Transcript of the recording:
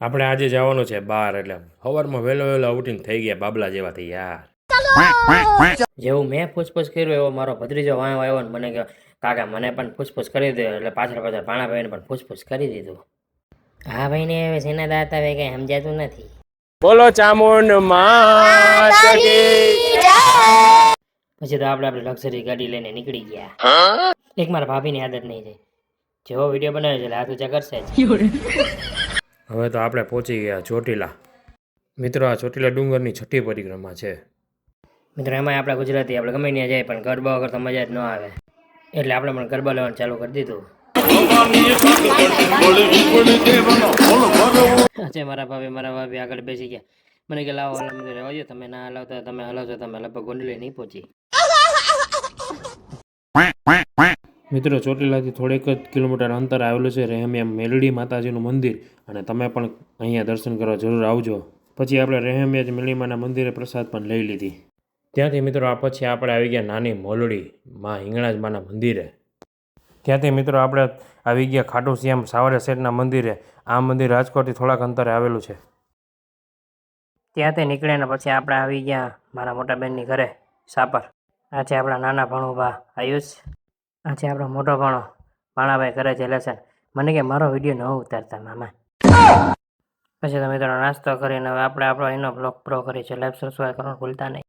આપણે આજે જવાનું છે બહાર, એટલે સવારમાં વહેલો વહેલો આઉટિંગ થઈ ગયા બાબલા જેવા થઈ યાર. જેવું મેં પૂછપૂછ કર્યું એવો મારો ભત્રીજો વાયો આવ્યો ને મને કે કાકા મને પણ પૂછપૂછ કરી દે, એટલે પાછળ પાછળ ભાણાભાઈને પણ પૂછપૂછ કરી દીધું. હા ભાઈને હવે સેના દાતા હવે કઈ સમજાતું નથી. બોલો ચામુંડ માત કી જય. પછી તો આપણે લક્ઝરી ગાડી લઈને નીકળી ગયા. એક મારા ભાભીની આદત નહીં જાય, જેવો વિડીયો બનાવ્યો છે એટલે હાથ ઊંચા કરશે જ. હવે તો આપણે પહોંચી ગયા ચોટીલા. મિત્રો આ ચોટીલા ડુંગરની છઠ્ઠી પરિક્રમા છે. મિત્રો એમાં આપણે ગુજરાતી આપણે ગમે ત્યાં જાય પણ ગરબા વગર તો મજા જ ન આવે, એટલે આપણે પણ ગરબા લેવાનું ચાલુ કરી દીધું. અચ્છા મારા ભાભી આગળ બેસી ગયા. મને કે લાવો મંદિર રહેવા દો, તમે ના હલાવતા તમે હલાવશો તમે લગભગ ગોંડલે નહીં પહોંચી. મિત્રો ચોટીલાથી થોડેક જ કિલોમીટર અંતર આવેલું છે રહેમિયા મેલડી માતાજીનું મંદિર, અને તમે પણ અહીંયા દર્શન કરવા જરૂર આવજો. પછી આપણે રહેમિયા મેલડીમાના મંદિરે પ્રસાદ પણ લઈ લીધી. ત્યાંથી મિત્રો પછી આપણે આવી ગયા નાની મોલડી માં હિંગળાજ માના મંદિરે. ત્યાંથી મિત્રો આપણે આવી ગયા ખાટુ શ્યામ સાવરે શેઠના મંદિરે. આ મંદિર રાજકોટથી થોડાક અંતરે આવેલું છે. ત્યાંથી નીકળ્યા પછી આપણે આવી ગયા મારા મોટા બેનની ઘરે સાપર. આ છે આપણા નાના ભણુભા આયુષ, આ છે આપણો મોટો ભણો ભાણાભાઈ કરે છે લેસન. મને કે મારો વિડીયો ન ઉતારતા મામા. પછી તો મિત્રો નાસ્તો કરીને હવે આપણે આપણો એનો બ્લોગ પૂરો કરી છે. લાઈવ સબસ્ક્રાઈબ કરવાનું ભૂલતા નહીં.